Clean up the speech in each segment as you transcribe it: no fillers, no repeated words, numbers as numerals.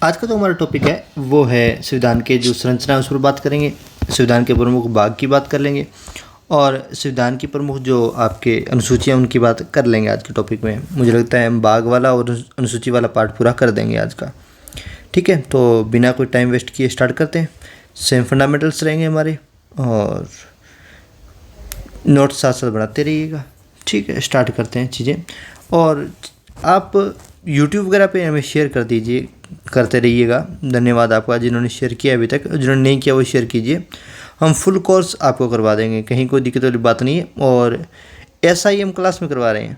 आज का जो हमारा टॉपिक है वो है संविधान के जो संरचना है उस पर बात करेंगे। संविधान के प्रमुख भाग की बात कर लेंगे और संविधान की प्रमुख जो आपके अनुसूचियाँ उनकी बात कर लेंगे आज के टॉपिक में। मुझे लगता है हम भाग वाला और अनुसूची वाला पार्ट पूरा कर देंगे आज का। ठीक है, तो बिना कोई टाइम वेस्ट किए स्टार्ट करते हैं। सेम फंडामेंटल्स रहेंगे हमारे और नोट्स साथ साथ बनाते रहिएगा। ठीक है, स्टार्ट करते हैं चीज़ें। और आप यूट्यूब वगैरह पे हमें शेयर कर दीजिए, करते रहिएगा। धन्यवाद आपका जिन्होंने शेयर किया अभी तक, जिन्होंने नहीं किया वो शेयर कीजिए। हम फुल कोर्स आपको करवा देंगे, कहीं कोई दिक्कत वाली बात नहीं है। और SIM क्लास में करवा रहे हैं,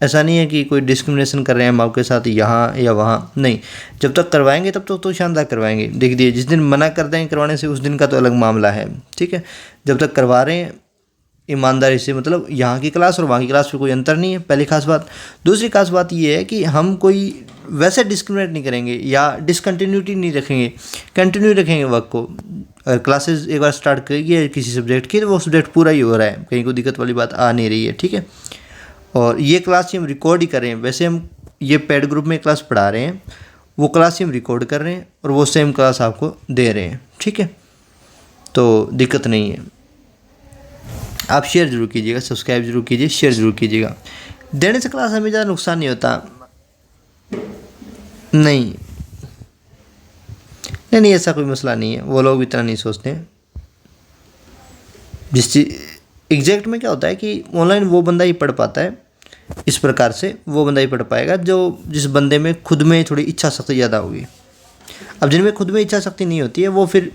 ऐसा नहीं है कि कोई डिस्क्रिमिनेशन कर रहे हैं हम आपके साथ यहाँ या वहाँ, नहीं। जब तक करवाएंगे तब तक तो शानदार करवाएंगे। देख दिए, जिस दिन मना कर देंगे करवाने से उस दिन का तो अलग मामला है। ठीक है, जब तक करवा रहे हैं ईमानदारी से, मतलब यहाँ की क्लास और वहाँ की क्लास में कोई अंतर नहीं है, पहली खास बात। दूसरी खास बात ये है कि हम कोई वैसे डिस्क्रिमिनेट नहीं करेंगे या डिसकंटिन्यूटी नहीं रखेंगे, कंटिन्यू रखेंगे वर्क को। अगर क्लासेस एक बार स्टार्ट करिए किसी सब्जेक्ट की तो वो सब्जेक्ट पूरा ही हो रहा है, कहीं कोई दिक्कत वाली बात आ नहीं रही है। ठीक है, और ये क्लास ही हम रिकॉर्ड ही कर रहे हैं। वैसे हम ये पेड ग्रुप में क्लास पढ़ा रहे हैं, वो क्लास ही हम रिकॉर्ड कर रहे हैं और वो सेम क्लास आपको दे रहे हैं। ठीक है, तो दिक्कत नहीं है। आप शेयर जरूर कीजिएगा, सब्सक्राइब जरूर कीजिए, शेयर जरूर कीजिएगा। देने से क्लास हमें ज़्यादा नुकसान नहीं होता। नहीं नहीं नहीं, ऐसा कोई मसला नहीं है, वो लोग इतना नहीं सोचते हैं। जिस चीज़ एग्जैक्ट में क्या होता है कि ऑनलाइन वो बंदा ही पढ़ पाता है, इस प्रकार से वो बंदा ही पढ़ पाएगा जो जिस बंदे में खुद में थोड़ी इच्छा शक्ति ज़्यादा होगी। अब जिनमें खुद में इच्छा शक्ति नहीं होती है वो फिर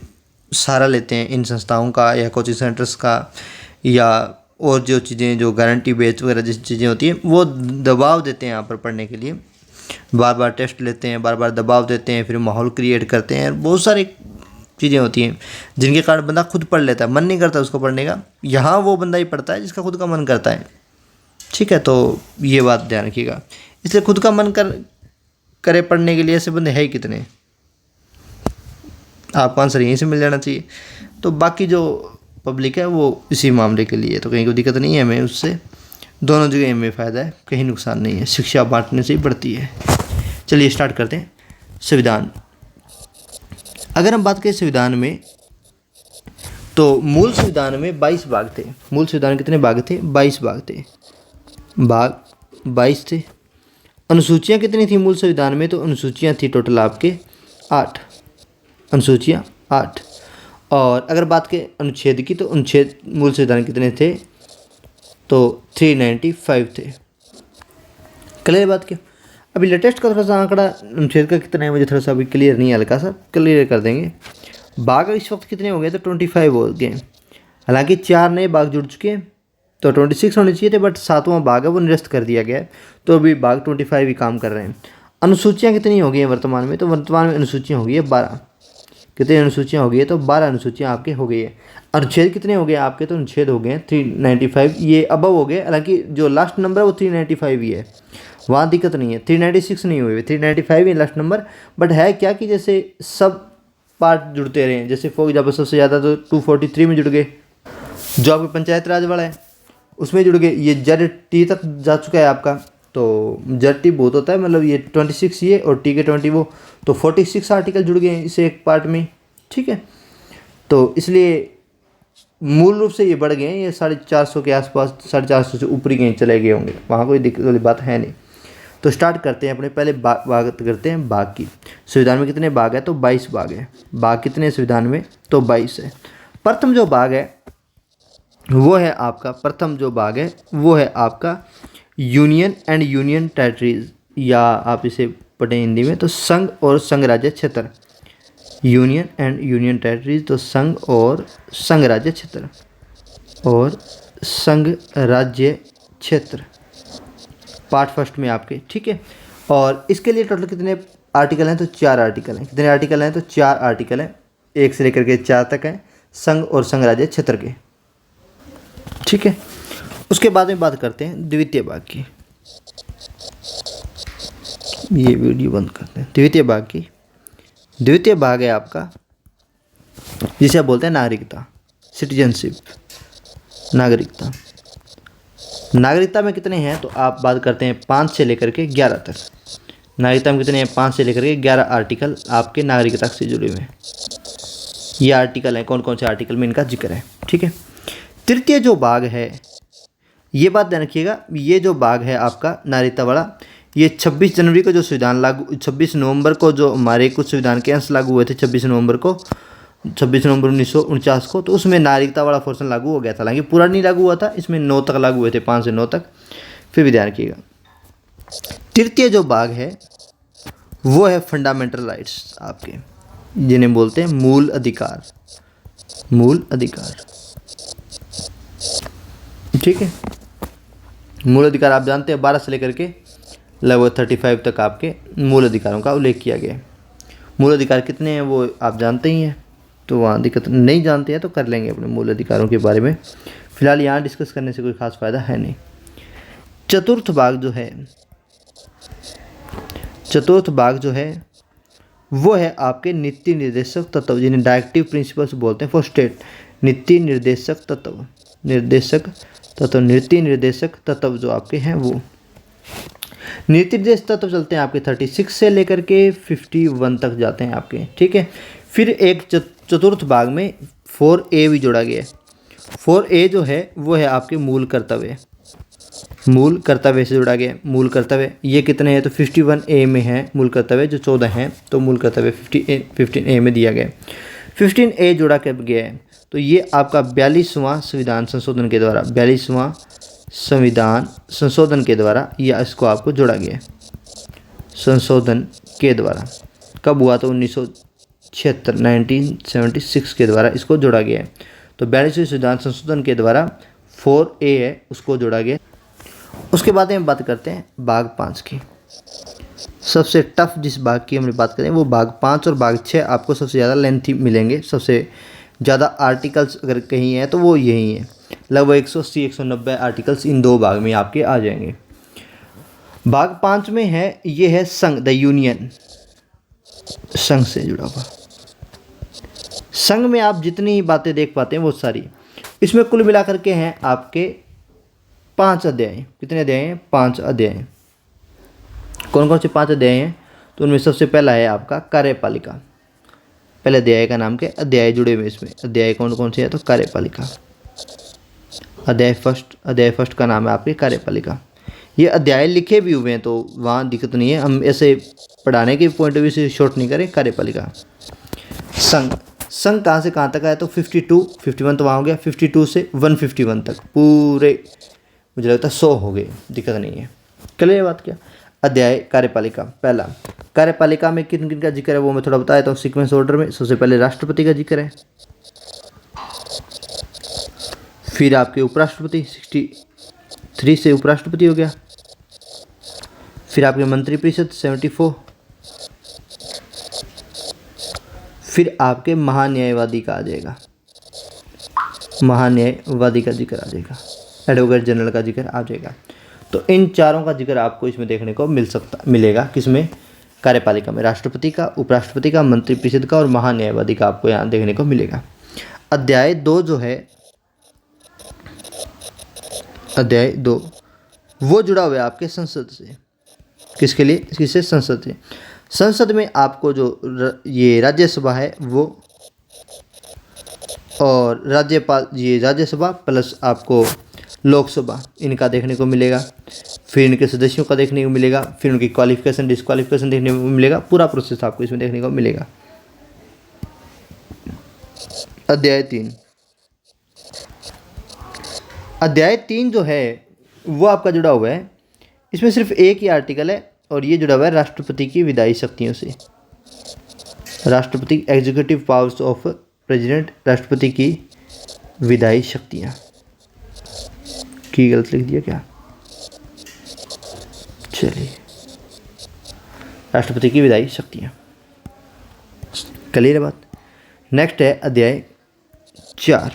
सहारा लेते हैं इन संस्थाओं का या कोचिंग सेंटर्स का, या और जो चीज़ें जो गारंटी बेच वगैरह जैसी चीज़ें होती हैं वो दबाव देते हैं यहाँ पर पढ़ने के लिए। बार बार टेस्ट लेते हैं, बार बार दबाव देते हैं, फिर माहौल क्रिएट करते हैं। बहुत सारी चीज़ें होती हैं जिनके कारण बंदा खुद पढ़ लेता है, मन नहीं करता उसको पढ़ने का। यहाँ वो बंदा ही पढ़ता है जिसका खुद का मन करता है। ठीक है, तो ये बात ध्यान रखिएगा। इसलिए खुद का मन करे पढ़ने के लिए ऐसे बंदे हैं ही कितने, आपको आंसर यहीं से मिल जाना चाहिए। तो बाकी जो पब्लिक है वो इसी मामले के लिए, तो कहीं कोई दिक्कत नहीं है हमें उससे। दोनों जगह हमें फ़ायदा है, कहीं नुकसान नहीं है। शिक्षा बांटने से ही बढ़ती है। चलिए स्टार्ट करते हैं। संविधान, अगर हम बात करें संविधान में तो मूल संविधान में 22 भाग थे। मूल संविधान कितने भाग थे? 22 भाग थे। भाग 22 थे। अनुसूचियाँ कितनी थी मूल संविधान में? तो अनुसूचियाँ थी टोटल आपके 8 अनुसूचियाँ, 8। और अगर बात करें अनुच्छेद की तो अनुच्छेद मूल संविधान कितने थे? तो 395 थे। क्लियर बात क्या? अभी लेटेस्ट का थोड़ा सा आंकड़ा अनुच्छेद का कितना है मुझे थोड़ा सा अभी क्लियर नहीं है, हल्का सा क्लियर कर देंगे। भाग इस वक्त कितने हो गए? तो 25 हो गए। हालांकि 4 नए भाग जुड़ चुके हैं, तो 26 होने चाहिए थे, बट 7वां भाग है वो निरस्त कर दिया गया है, तो अभी भाग 25 ही काम कर रहे हैं। अनुसूचियाँ कितनी हो गई हैं वर्तमान में? तो वर्तमान में अनुसूचियाँ हो गई है 12। कितनी अनुसूचियाँ हो गई है? तो 12 अनुसूचियाँ आपके हो गई है। अनुच्छेद कितने हो गए आपके? तो अनुच्छेद हो गए हैं 395, ये अबव हो गए। हालांकि जो लास्ट नंबर है वो 395 ही है, वहाँ दिक्कत नहीं है। 396 नहीं हुए, 395 ही लास्ट नंबर। बट है क्या कि जैसे सब पार्ट जुड़ते रहे, जैसे फॉर एग्जाम्पल सबसे ज़्यादा तो 243 में जुड़ गए, जो आपके पंचायत राज वाला है उसमें जुड़ गए। ये ZT तक जा चुका है आपका, तो ZT बहुत होता है, मतलब ये 26 ये और T के 20 वो, तो 46 आर्टिकल जुड़ गए हैं इसे एक पार्ट में। ठीक है, तो इसलिए मूल रूप से ये बढ़ गए हैं, ये 450 के आसपास, 450 से ऊपर ही चले गए होंगे, वहाँ कोई दिक्कत वाली बात है नहीं। तो स्टार्ट करते हैं अपने पहले बात करते हैं भाग की। संविधान में कितने भाग है? तो 22 भाग है। भाग कितने संविधान में? तो 22 है। प्रथम जो भाग है वो है आपका, प्रथम जो भाग है वो है आपका यूनियन एंड यूनियन टेरिटरीज, या आप इसे पढ़ें हिंदी में तो संघ और संघ राज्य क्षेत्र। यूनियन एंड यूनियन टेरिटरीज, तो संघ और संघ राज्य क्षेत्र, और संघ राज्य क्षेत्र पार्ट फर्स्ट में आपके। ठीक है, और इसके लिए टोटल कितने आर्टिकल हैं? तो 4 आर्टिकल हैं। कितने आर्टिकल हैं? तो 4 आर्टिकल हैं, 1 से लेकर के 4 तक हैं, संघ और संघ राज्य क्षेत्र के। ठीक है, उसके बाद में बात करते हैं द्वितीय भाग की। ये वीडियो बंद करते हैं। द्वितीय भाग की, द्वितीय भाग है आपका जिसे आप बोलते हैं नागरिकता, सिटीजनशिप, नागरिकता। नागरिकता में कितने हैं? तो आप बात करते हैं 5 से लेकर के 11 तक। नागरिकता में कितने हैं? 5 से लेकर के 11 आर्टिकल आपके नागरिकता से जुड़े हुए हैं। ये आर्टिकल हैं, कौन कौन से आर्टिकल में इनका जिक्र है, ठीक है। तृतीय जो भाग है, ये बात ध्यान रखिएगा, ये जो भाग है आपका नागरिकता वाला, ये 26 जनवरी को जो संविधान लागू, 26 नवंबर को जो हमारे कुछ संविधान के अंश लागू हुए थे, 26 नवंबर 1949 को, तो उसमें नागरिकता वाला पोर्शन लागू हो गया था। हालांकि पूरा नहीं लागू हुआ था, इसमें 9 तक लागू हुए थे, 5 से 9 तक। फिर भी ध्यान रखिएगा, तृतीय जो भाग है वो है फंडामेंटल राइट्स आपके, जिन्हें बोलते हैं मूल अधिकार। मूल अधिकार, ठीक है। मूल अधिकार आप जानते हैं 12 से लेकर के लगभग 35 तक आपके मूल अधिकारों का उल्लेख किया गया है। मूल अधिकार कितने हैं वो आप जानते ही हैं, तो वहाँ दिक्कत नहीं, जानते हैं तो कर लेंगे अपने मूल अधिकारों के बारे में। फिलहाल यहाँ डिस्कस करने से कोई खास फ़ायदा है नहीं। चतुर्थ भाग जो है, चतुर्थ भाग जो है वो है आपके नीति निर्देशक तत्व, जिन्हें डायरेक्टिव प्रिंसिपल्स बोलते हैं फॉर स्टेट। नीति निर्देशक तत्व, निर्देशक तत्व, नीति निर्देशक तत्व जो आपके हैं वो नीति निर्देशक तत्व चलते हैं आपके 36 से लेकर के 51 तक जाते हैं आपके, ठीक है। फिर एक चतुर्थ भाग में 4A भी जोड़ा गया है। 4A जो है वो है आपके मूल कर्तव्य, मूल कर्तव्य से जुड़ा गया है। मूल कर्तव्य ये कितने हैं? तो 51A में है मूल कर्तव्य, जो 14 हैं, तो मूल कर्तव्य 15A में दिया गया है। 15A जोड़ा कब गया है? तो ये आपका 42वां संविधान संशोधन के द्वारा, 42वां संविधान संशोधन के द्वारा या इसको आपको जोड़ा गया है। संशोधन के द्वारा कब हुआ? तो 1976 के द्वारा इसको जोड़ा गया है। तो 42वें संविधान संशोधन के द्वारा 4A है उसको जोड़ा गया। उसके बाद हम बात करते हैं भाग 5 की। सबसे टफ जिस भाग की हम बात करें वो भाग 5 और भाग 6 आपको सबसे ज़्यादा लेंथी मिलेंगे। सबसे ज़्यादा आर्टिकल्स अगर कहीं हैं तो वो यही हैं, लगभग 180-190 आर्टिकल्स इन दो भाग में आपके आ जाएंगे। भाग 5 में है, ये है संघ, द यूनियन, संघ से जुड़ा हुआ। संघ में आप जितनी ही बातें देख पाते हैं वो सारी, इसमें कुल मिलाकर के हैं आपके 5 अध्याय। कितने अध्याय हैं? 5 अध्याय। कौन कौन से 5 अध्याय हैं? तो उनमें सबसे पहला है आपका कार्यपालिका। पहले अध्याय का नाम क्या? अध्याय जुड़े हुए इसमें। अध्याय कौन कौन से है? तो कार्यपालिका। अध्याय फर्स्ट का नाम है आपके कार्यपालिका। ये अध्याय लिखे भी हुए हैं तो वहाँ दिक्कत नहीं है, हम ऐसे पढ़ाने के पॉइंट ऑफ व्यू से शॉर्ट नहीं करें। कार्यपालिका। संघ, संघ कहाँ से कहाँ तक आया? तो 51 तो वहाँ हो गया, 52 से 151 तक पूरे मुझे लगता है 100 हो गए, दिक्कत नहीं है। क्लियर बात क्या? अध्याय कार्यपालिका। पहला, कार्यपालिका में किन किन का जिक्र है वो मैं थोड़ा बताया था सीक्वेंस ऑर्डर में। सबसे पहले राष्ट्रपति का जिक्र है, फिर आपके उपराष्ट्रपति 63 से उपराष्ट्रपति हो गया, फिर आपके मंत्रिपरिषद 74, फिर आपके महान्यायवादी का आ जाएगा, महान्यायवादी का जिक्र आ जाएगा, एडवोकेट जनरल का जिक्र आ जाएगा। तो इन चारों का जिक्र आपको इसमें देखने को मिलेगा। किसमें? कार्यपालिका में। राष्ट्रपति का, उपराष्ट्रपति का, मंत्रिपरिषद का और महान्यायवादी का आपको यहाँ देखने को मिलेगा। अध्याय 2 जो है, अध्याय 2 वो जुड़ा हुआ है आपके संसद से। किसके लिए? किससे? संसद से। संसद में आपको जो ये राज्यसभा है वो, और राज्यपाल, ये राज्यसभा प्लस आपको लोकसभा, इनका देखने को मिलेगा। फिर इनके सदस्यों का देखने को मिलेगा, फिर उनकी क्वालिफिकेशन डिस्क्वालिफिकेशन देखने को मिलेगा। पूरा प्रोसेस आपको इसमें देखने को मिलेगा। अध्याय 3, अध्याय 3 जो है वो आपका जुड़ा हुआ है, इसमें सिर्फ एक ही आर्टिकल है और ये जुड़ा हुआ है राष्ट्रपति की विधायी शक्तियों से। राष्ट्रपति, एग्जीक्यूटिव पावर्स ऑफ प्रेसिडेंट, राष्ट्रपति की विधायी शक्तियाँ। की गलत लिख दिया क्या? चलिए, राष्ट्रपति की विधायी शक्तियाँ। क्लियर है बात? नेक्स्ट है अध्याय 4।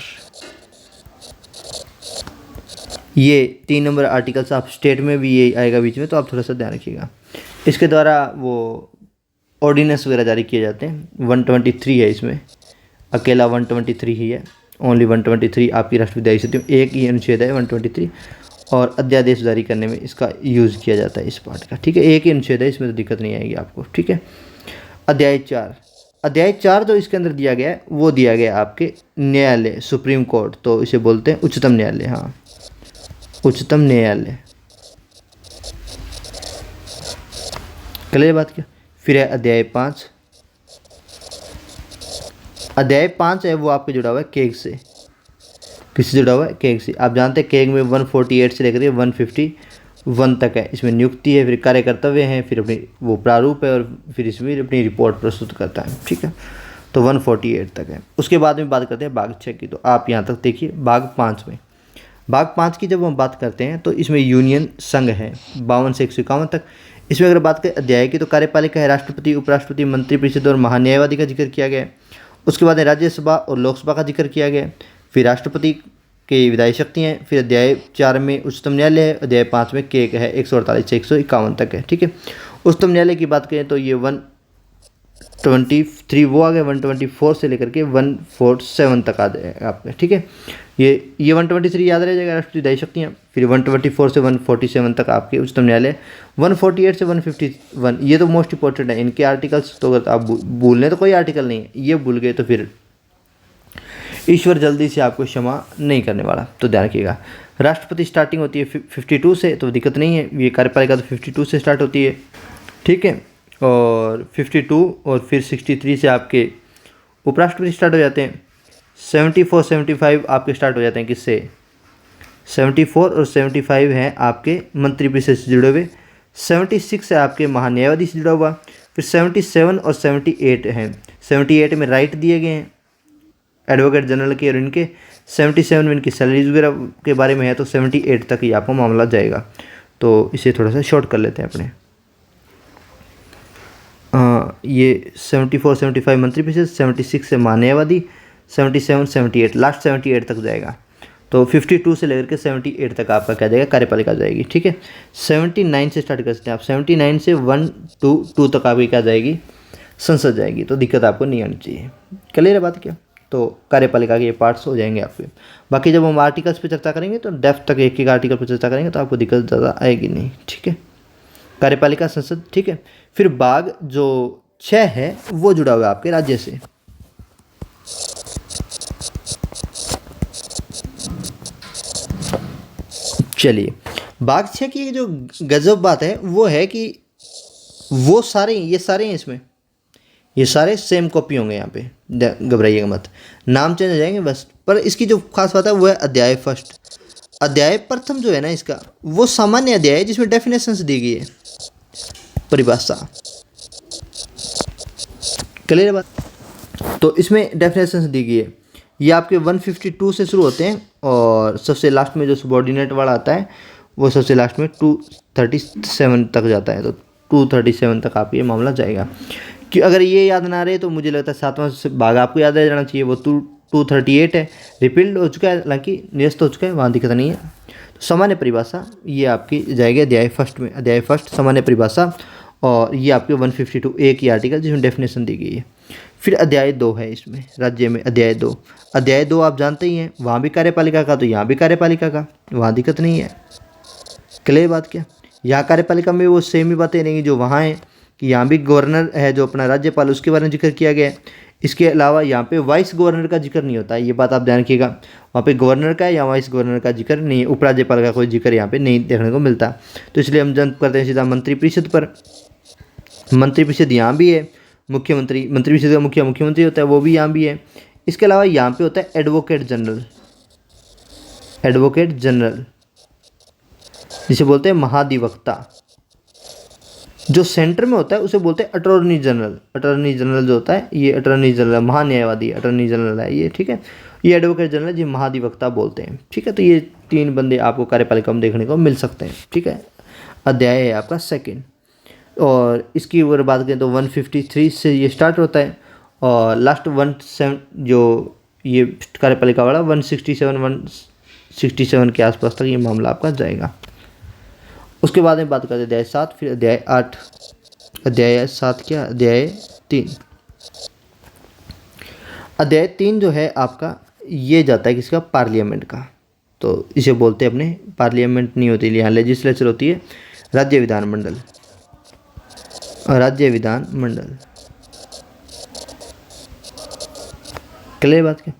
ये 3 नंबर आर्टिकल्स आप स्टेट में भी ये आएगा बीच में, तो आप थोड़ा सा ध्यान रखिएगा। इसके द्वारा वो ऑर्डिनेंस वगैरह जारी किए जाते हैं। 123 है इसमें, अकेला 123 ही है, ओनली 123 आपकी राष्ट्रपति शक्ति। एक ही अनुच्छेद है 123, और अध्यादेश जारी करने में इसका यूज़ किया जाता है इस पार्ट का। ठीक है, एक ही अनुच्छेद है, इसमें तो दिक्कत नहीं आएगी आपको। ठीक है, अध्याय 4। अध्याय 4 जो इसके अंदर दिया गया है वो दिया गया आपके न्यायालय, सुप्रीम कोर्ट, तो इसे बोलते हैं उच्चतम न्यायालय। हाँ, उच्चतम न्यायालय। क्लियर बात क्या। फिर है अध्याय 5। अध्याय 5 है वो आपके जुड़ा हुआ है केग से। किससे जुड़ा हुआ है? केग से। आप जानते हैं केग में 148 से लेकर 151 तक है। इसमें नियुक्ति है, फिर कार्य कर्तव्य हैं, फिर अपनी वो प्रारूप है, और फिर इसमें अपनी रिपोर्ट प्रस्तुत करता है। ठीक है, तो 148 तक है। उसके बाद में बात करते हैं भाग 6 की। तो आप यहाँ तक देखिए। भाग 5 में, भाग 5 की जब हम बात करते हैं तो इसमें यूनियन संघ है 52 से 151 तक। इसमें अगर बात करें अध्याय की, तो कार्यपालिका है राष्ट्रपति, उपराष्ट्रपति, मंत्रिपरिषद और महान्यायवादी का जिक्र किया गया है। उसके बाद राज्यसभा और लोकसभा का जिक्र किया गया है। फिर राष्ट्रपति की विधायी शक्ति हैं। फिर अध्याय 4 में उच्चतम न्यायालय है। अध्याय 5 में केक है 148 से 151 तक है। ठीक है, उच्चतम न्यायालय की बात करें तो ये 123 वो आ गए, 124 से लेकर के 147 तक आ जाएगा आपका। ठीक है, ये 123 याद रह जाएगा, राष्ट्रीय विधायी शक्तियाँ। फिर 124 से 147 तक आपके उच्चतम न्यायालय। 148 से 151 ये तो मोस्ट इंपॉर्टेंट है इनके आर्टिकल्स। तो अगर आप भूल लें तो कोई आर्टिकल नहीं है, ये भूल गए तो फिर ईश्वर जल्दी से आपको क्षमा नहीं करने वाला, तो ध्यान रखिएगा। राष्ट्रपति स्टार्टिंग होती है 52 से, तो दिक्कत नहीं है। ये कार्यपालिका तो 52 से स्टार्ट होती है। ठीक है, और 52 और फिर 63 से आपके उपराष्ट्रपति स्टार्ट हो जाते हैं। 74 75 आपके स्टार्ट हो जाते हैं किससे? 74 और 75 हैं आपके मंत्रिपरिषद से जुड़े हुए। 76 है आपके महान्यायवादी से जुड़ा हुआ। फिर 77 और 78 हैं। 78 में राइट दिए गए हैं एडवोकेट जनरल के और इनके। 77 में इनकी सैलरीज वगैरह के बारे में है। तो 78 तक ही आपको मामला जाएगा। तो इसे थोड़ा सा शॉर्ट कर लेते हैं अपने। ये 74 75 मंत्रिपरिषद, 76 से महान्यायवादी, 77 78 लास्ट 78 तक जाएगा। तो 52 से लेकर के 78 तक आपका क्या जाएगा? कार्यपालिका जाएगी। ठीक है, 79 से स्टार्ट कर सकते हैं आप। 79 से 122 तक आपकी क्या जाएगी? संसद जाएगी। तो दिक्कत आपको नहीं आनी चाहिए। क्लियर है बात क्या? तो कार्यपालिका के ये पार्ट्स हो जाएंगे आपके। बाकी जब हम आर्टिकल्स पे चर्चा करेंगे तो डेप्थ तक एक एक आर्टिकल पर चर्चा करेंगे, तो आपको दिक्कत ज़्यादा आएगी नहीं। ठीक है, कार्यपालिका, संसद। ठीक है, फिर भाग जो 6 है वो जुड़ा हुआ है आपके राज्य से। चलिए, भाग 6 की जो गजब बात है वो है कि वो सारे ये सारे हैं इसमें, ये सारे सेम कॉपी होंगे। यहाँ पे घबराइएगा मत, नाम चेंज हो जाएंगे बस। पर इसकी जो खास बात है वो है अध्याय फर्स्ट। अध्याय प्रथम जो है ना इसका, वो सामान्य अध्याय है जिसमें डेफिनेशंस दी गई है, परिभाषा। क्लियर बात? तो इसमें डेफिनेशंस दी गई है। ये आपके 152 से शुरू होते हैं और सबसे लास्ट में जो सबॉर्डिनेट वाला आता है वो सबसे लास्ट में 237 तक जाता है। तो 237 तक आप ये मामला जाएगा। कि अगर ये याद ना रहे तो मुझे लगता है 7वां भाग आपको याद रह जाना चाहिए। वो 238 है, रिपील्ड हो चुका है, हालांकि निरस्त हो चुका है, वहाँ दिक्कत नहीं है। तो सामान्य परिभाषा ये आपकी जाएगी अध्याय फर्स्ट में। अध्याय फर्स्ट सामान्य परिभाषा, और ये आपके 152 एक ही आर्टिकल जिसमें डेफिनेशन दी गई है। फिर अध्याय 2 है इसमें, राज्य में अध्याय 2। अध्याय 2 आप जानते ही हैं, वहाँ भी कार्यपालिका का तो यहाँ भी कार्यपालिका का, वहाँ दिक्कत नहीं है। क्लियर बात क्या? यहाँ कार्यपालिका में वो सेम ही बातें रहेंगी जो वहाँ हैं, कि यहाँ भी गवर्नर है जो अपना राज्यपाल, उसके बारे में जिक्र किया गया है। इसके अलावा यहाँ पे वाइस गवर्नर का जिक्र नहीं होता है, ये बात आप ध्यान रखिएगा। वहाँ पे गवर्नर का या वाइस गवर्नर का जिक्र नहीं है, उपराज्यपाल का कोई जिक्र यहाँ पे नहीं देखने को मिलता। तो इसलिए हम जंप करते हैं सीधा मंत्रिपरिषद पर। मंत्रिपरिषद यहाँ भी है, मुख्यमंत्री, मंत्रिपरिषद का मुखिया मुख्यमंत्री होता है, वो भी यहाँ भी है। इसके अलावा यहाँ पे होता है एडवोकेट जनरल। एडवोकेट जनरल जिसे बोलते हैं महाधिवक्ता। जो सेंटर में होता है उसे बोलते हैं अटॉर्नी जनरल। अटॉर्नी जनरल जो होता है ये अटॉर्नी जनरल, महान्यायवादी अटॉर्नी जनरल है ये। ठीक है, ये एडवोकेट जनरल जी महाधिवक्ता बोलते हैं। ठीक है, तो ये 3 बंदे आपको कार्यपालिका में देखने को मिल सकते हैं। ठीक है, अध्याय है आपका सेकेंड। और इसकी अगर बात करें तो 153 से ये स्टार्ट होता है और लास्ट 17 जो ये कार्यपालिका वाला 167 के आसपास तक ये मामला आपका जाएगा। उसके बाद में बात करते हैं अध्याय 7, फिर अध्याय 8। अध्याय 7 क्या? अध्याय 3। अध्याय 3 जो है आपका ये जाता है किसका? पार्लियामेंट का। तो इसे बोलते हैं अपने पार्लियामेंट नहीं होती, यहाँ लेजिस्लेचर होती है, राज्य विधानमंडल। राज्य विधानमंडल, क्लियर बात क्या।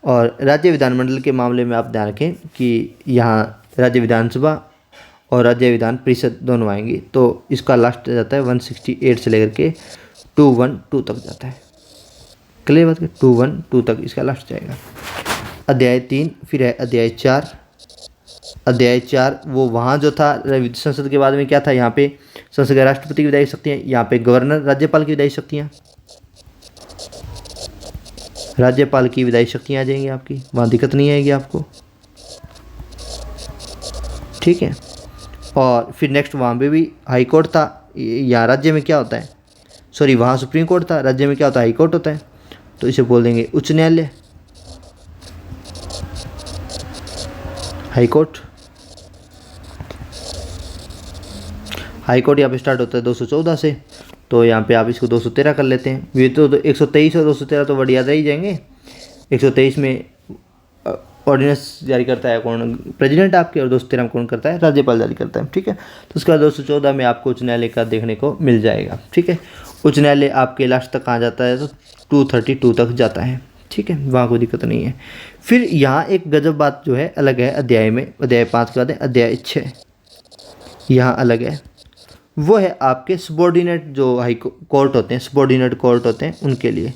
और राज्य विधानमंडल के मामले में आप ध्यान रखें कि यहाँ राज्य विधानसभा और राज्य विधान परिषद दोनों आएंगी, तो इसका लास्ट जाता है 168 से लेकर के 212 तक जाता है, क्लियर बात क्या, 212 तक इसका लास्ट जाएगा। अध्याय 3 फिर है अध्याय 4। अध्याय 4 वो वहाँ जो था संसद के बाद में क्या था, यहाँ पे संसद के राष्ट्रपति की विधायी शक्तियाँ, यहाँ पे गवर्नर राज्यपाल की विधायी शक्तियाँ, राज्यपाल की विधायी शक्तियाँ आ जाएंगी आपकी, वहाँ दिक्कत नहीं आएगी आपको, ठीक है। और फिर नेक्स्ट वहाँ पे भी हाई कोर्ट था, यहाँ राज्य में क्या होता है, सॉरी वहाँ सुप्रीम कोर्ट था, राज्य में क्या होता है, हाई कोर्ट होता है, तो इसे बोल देंगे उच्च न्यायालय, हाई कोर्ट। हाई कोर्ट यहाँ पे स्टार्ट होता है 214 से, तो यहाँ पे आप इसको 213 कर लेते हैं। ये तो 123 और 213 तो वर्ड याद ही जाएंगे। 123 में ऑर्डिनेंस जारी करता है कौन, प्रेसिडेंट आपके, और 213 में कौन करता है, राज्यपाल जारी करता है, ठीक है। तो उसके बाद 214 में आपको उच्च न्यायालय का देखने को मिल जाएगा, ठीक है। उच्च न्यायालय आपके लास्ट तक कहाँ जाता है, तो 232 तक जाता है, ठीक है, वहाँ कोई दिक्कत नहीं है। फिर यहाँ एक गजब बात जो है अलग है अध्याय में, अध्याय 5 के बाद है अध्याय 6, यहाँ अलग है, वो है आपके सबॉर्डिनेट जो हाई कोर्ट होते हैं, सबॉर्डिनेट कोर्ट होते हैं उनके लिए।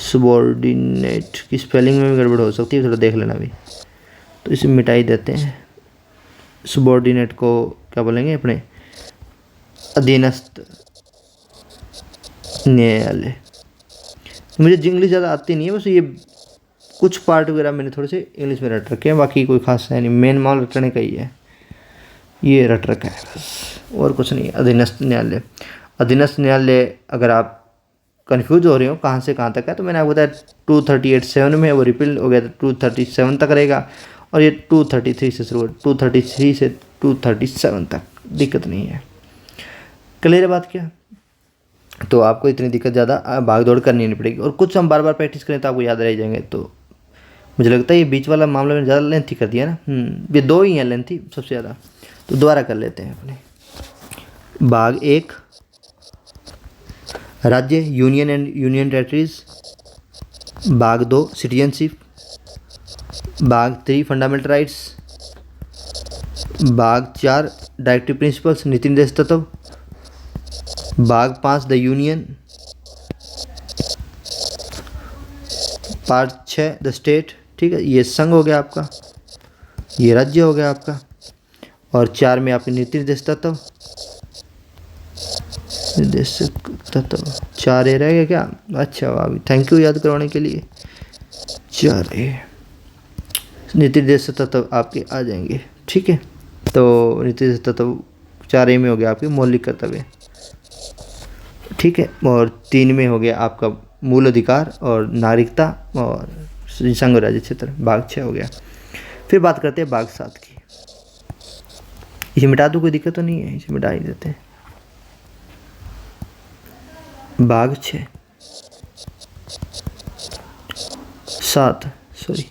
सबॉर्डिनेट की स्पेलिंग में भी गड़बड़ हो सकती है, थोड़ा देख लेना भी, तो इसे मिटाई देते हैं। सबॉर्डिनेट को क्या बोलेंगे अपने, अधीनस्थ न्यायालय। मुझे इंग्लिश ज़्यादा आती नहीं है, बस ये कुछ पार्ट वगैरह मैंने थोड़े से इंग्लिश में रट रखे हैं, बाकी कोई खास है नहीं, मेन माल रटने का ही है, ये रट रखा है बस, और कुछ नहीं है। अधीनस्थ न्यायालय, अधीनस्थ न्यायालय अगर आप कंफ्यूज हो रहे हो कहाँ से कहाँ तक है, तो मैंने आपको बताया 238(7) में वो रिपील हो गया, तो 237 तक रहेगा, और ये 233 से शुरू, 233 से 237 तक दिक्कत नहीं है, क्लियर बात क्या। तो आपको इतनी दिक्कत ज़्यादा भाग दौड़ करनी नहीं पड़ेगी, और कुछ हम बार बार प्रैक्टिस करें तो आपको याद रह जाएंगे। तो मुझे लगता है ये बीच वाला मामला में ज़्यादा लेंथी कर दिया ना, ये 2 ही हैं लेंथी सबसे ज़्यादा, तो दोबारा कर लेते हैं अपने। भाग 1 राज्य, यूनियन एंड यूनियन टेरिटरीज। भाग 2 सिटीजनशिप। भाग 3 फंडामेंटल राइट्स। भाग 4 डायरेक्टिव प्रिंसिपल्स, नीति निर्देश तत्व। भाग 5 the union. Part 6 the state, ठीक है, ये संघ हो गया आपका, ये राज्य हो गया आपका, और 4 में आपके नीति निर्देश तत्व, निर्देशक तत्व 4 ए रह गया क्या, अच्छा वाह, थैंक यू याद करवाने के लिए। 4 ए नीति निर्देश तत्व आपके आ जाएंगे, ठीक है। तो नीति निर्देश तत्व 4 ए में हो गया आपके मौलिक कर्तव्य, ठीक है, और 3 में हो गया आपका मूल अधिकार और नागरिकता और संघ राज्य क्षेत्र, भाग 6 हो गया। फिर बात करते हैं भाग 7 की, इसे मिटा दो, कोई दिक्कत तो नहीं है, इसे मिटा ही देते हैं। भाग 6 7 सॉरी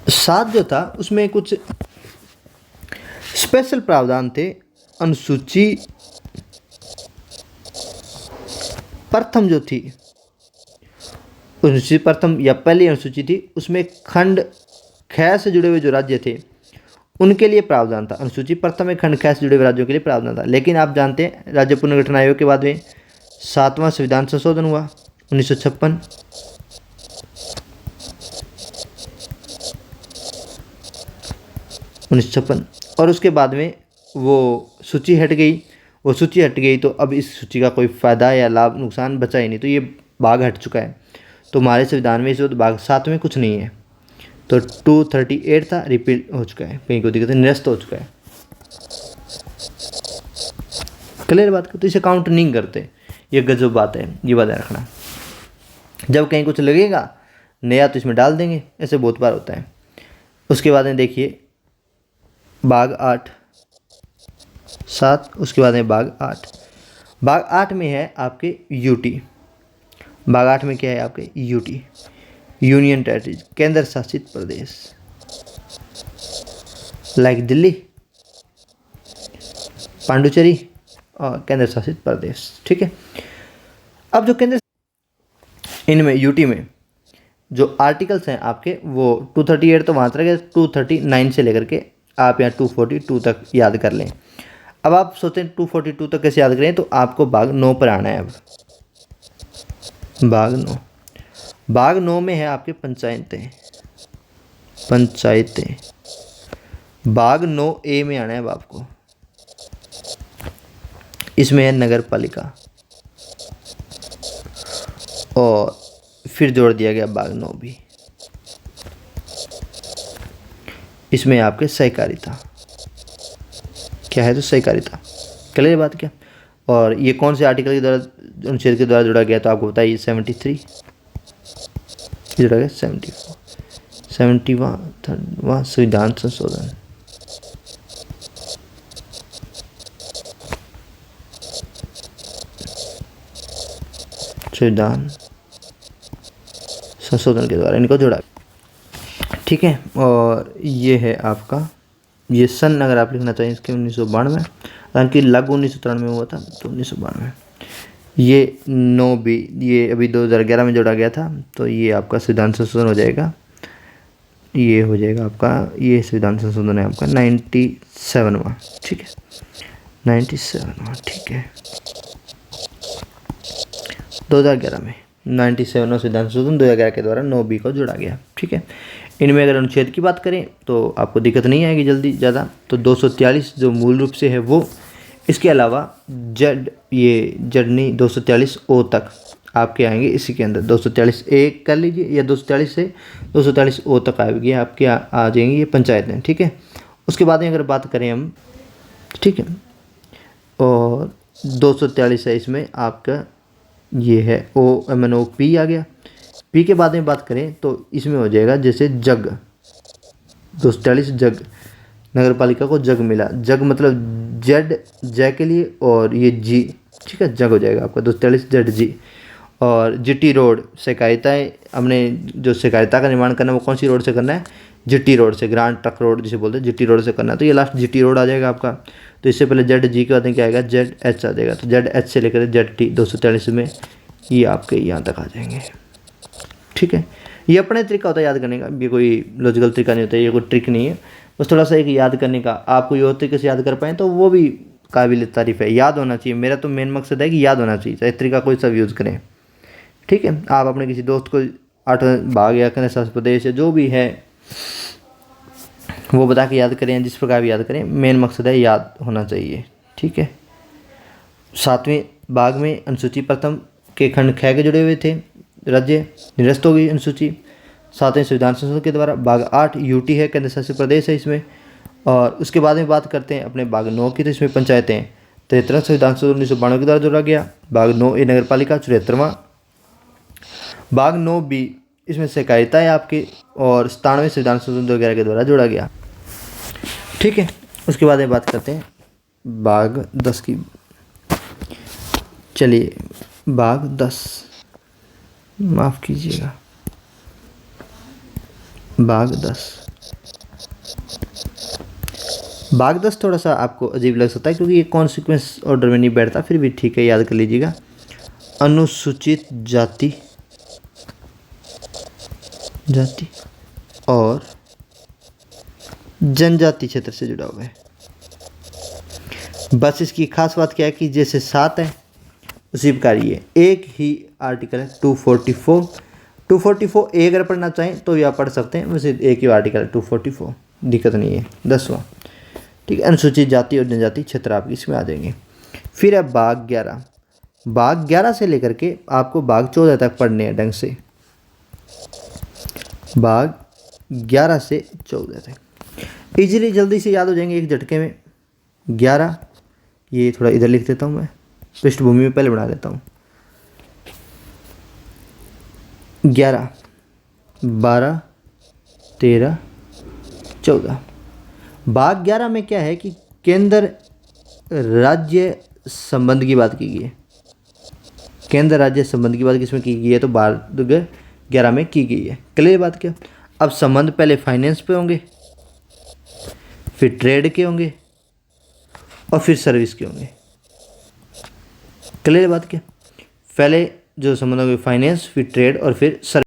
7 जो था उसमें कुछ स्पेशल प्रावधान थे। अनुसूची प्रथम जो थी, अनुसूची प्रथम या पहली अनुसूची थी, उसमें खंड ख से जुड़े हुए जो राज्य थे उनके लिए प्रावधान था। अनुसूची प्रथम में खंड ख से जुड़े हुए राज्यों के लिए प्रावधान था। लेकिन आप जानते हैं राज्य पुनर्गठन आयोग के बाद में 7वां संविधान संशोधन हुआ 1956, और उसके बाद में वो सूची हट गई। वो सूची हट गई तो अब इस सूची का कोई फ़ायदा या लाभ नुकसान बचा ही नहीं, तो ये भाग हट चुका है। तो हमारे संविधान में इस वक्त भाग 7 में कुछ नहीं है, तो 238 था, रिपीट हो चुका है, कहीं को दिक्कत नहीं, निरस्त हो चुका है, क्लियर बात का। तो इसे काउंट नहीं करते, ये गजब बात है, ये बात रखना। जब कहीं कुछ लगेगा नया तो इसमें डाल देंगे, ऐसे बहुत बार होता है। उसके बाद में देखिए भाग 8 7, उसके बाद में भाग 8। भाग 8 में है आपके यूटी। भाग 8 में क्या है आपके यूटी। यूनियन टेरिटरीज केंद्र शासित प्रदेश, लाइक दिल्ली, पांडुचेरी और केंद्र शासित प्रदेश। ठीक है। अब जो केंद्र इनमें यूटी में जो आर्टिकल्स हैं आपके वो 238 तो वहाँ तक, 239 से लेकर के आप यहाँ 242 तक याद कर लें। अब आप सोचते हैं 242 तक कैसे याद करें, तो आपको भाग 9 पर आना है। अब भाग 9 में है आपके पंचायतें, भाग 9A में आना है अब आपको। इसमें है नगर पालिका और फिर जोड़ दिया गया भाग 9 भी। इसमें आपके सहकारिता क्या है, तो सहकारिता क्लियर बात क्या। और ये कौन से आर्टिकल के द्वारा, अनुच्छेद के द्वारा जुड़ा गया, तो आपको बताइए 73 जुड़ा गया, 74 71 संविधान संशोधन। संविधान संशोधन के द्वारा इनको जोड़ा। ठीक है। और ये है आपका, ये सन अगर आप लिखना चाहिए इसके 1992, हालांकि लागू 1993 हुआ था, तो 1992। ये 9 भी, ये अभी 2011 में जोड़ा गया था, तो ये आपका संविधान संशोधन हो जाएगा। ये हो जाएगा आपका, ये संविधान संशोधन है आपका 97वां। ठीक है, 97वां। ठीक है, 2011 में 97वां संविधान संशोधन 2011 के द्वारा 9B को जोड़ा गया। ठीक है। इनमें अगर अनुच्छेद की बात करें तो आपको दिक्कत नहीं आएगी जल्दी ज़्यादा, तो 243 जो मूल रूप से है वो, इसके अलावा जड, ये जड नहीं 243 ओ तक आपके आएंगे इसी के अंदर। 243 ए कर लीजिए, या 243 से 243 ओ तक आएगी आपके, आ जाएंगी ये पंचायतें। ठीक है। उसके बाद में अगर बात करें हम, ठीक है, और 243 है इसमें आपका, ये है OMNOP आ गया। पी के बाद में बात करें तो इसमें हो जाएगा जैसे जग, 243 जग, नगर पालिका को जग मिला, जग मतलब जेड जय के लिए, और ये जी, ठीक है, जग हो जाएगा आपका 243 जेड जी। और जीटी रोड सहकारिताएँ, हमने जो सहकारिता का निर्माण करना है वो कौन सी रोड से करना है, जीटी रोड से, ग्रांड ट्रक रोड जिसे बोलते हैं, जीटी रोड से करना है, तो ये लास्ट जीटी रोड आ जाएगा आपका। तो इससे पहले जेड जी के बाद में क्या आएगा, जेड एच आ जाएगा, तो जेड एच से लेकर जेड टी 243 में ये आपके यहाँ तक आ जाएंगे। ठीक है। ये अपने तरीका होता है याद करने का, ये कोई लॉजिकल तरीका नहीं होता है, ये कोई ट्रिक नहीं है, बस थोड़ा सा एक याद करने का। आप कोई और तरीके से याद कर पाएँ तो वो भी काबिल तारीफ़ है, याद होना चाहिए। मेरा तो मेन मकसद है कि याद होना चाहिए, चाहे तरीका कोई सा यूज़ करें। ठीक है। आप अपने किसी दोस्त को 8वां भाग या केंद्र शासित प्रदेश या जो भी है वो बता के याद करें, जिस प्रकार भी याद करें, मेन मकसद है याद होना चाहिए। ठीक है। 7वें भाग में अनुसूची प्रथम के खंड ख के जुड़े हुए थे, राज्य निरस्त हो गई अनुसूची। 7वें संविधान संशोधन के द्वारा भाग 8 यूटी है, केंद्र शासित प्रदेश है इसमें। और उसके बाद में बात करते हैं अपने भाग 9 की, तो इसमें पंचायतें 73 संविधान संशोधन 1992 के द्वारा जोड़ा गया। भाग 9A नगर पालिका 74वां। भाग 9B इसमें सहकारिता है आपकी, और 97वें संविधान संशोधन 2011 के द्वारा जोड़ा गया। ठीक है। उसके बाद में बात करते हैं भाग 10 की। चलिए भाग 10, माफ़ कीजिएगा, भाग 10। भाग 10 थोड़ा सा आपको अजीब लग सकता है क्योंकि ये कॉन्सिक्वेंस ऑर्डर में नहीं बैठता, फिर भी ठीक है, याद कर लीजिएगा। अनुसूचित जाति और जनजाति क्षेत्र से जुड़ा हुआ है। बस इसकी खास बात क्या है कि जैसे 7 है उसी प्रकार ये एक ही आर्टिकल है 244 ए अगर पढ़ना चाहें तो या पढ़ सकते हैं, वैसे एक ही आर्टिकल है 244, दिक्कत नहीं है। 10वां। ठीक है। अनुसूचित जाति और जनजाति क्षेत्र आपके इसमें आ जाएंगे। फिर है भाग 11। भाग 11 से लेकर के आपको भाग 14 तक पढ़ने हैं ढंग से, भाग 11 से 14 तक इजीली जल्दी से याद हो जाएंगे एक झटके में। 11, ये थोड़ा इधर लिख देता हूँ मैं, पृष्ठभूमि में पहले बना देता हूँ। 11, 12, 13, 14। भाग 11 में क्या है कि केंद्र राज्य संबंध की बात की गई है। केंद्र राज्य संबंध की बात किसमें की गई है, तो भाग 11 में की गई है। क्लियर बात क्या? अब संबंध पहले फाइनेंस पे होंगे, फिर ट्रेड के होंगे और फिर सर्विस के होंगे। क्लियर बात क्या? पहले जो संबंध होंगे फाइनेंस, फिर ट्रेड और फिर सर्विस।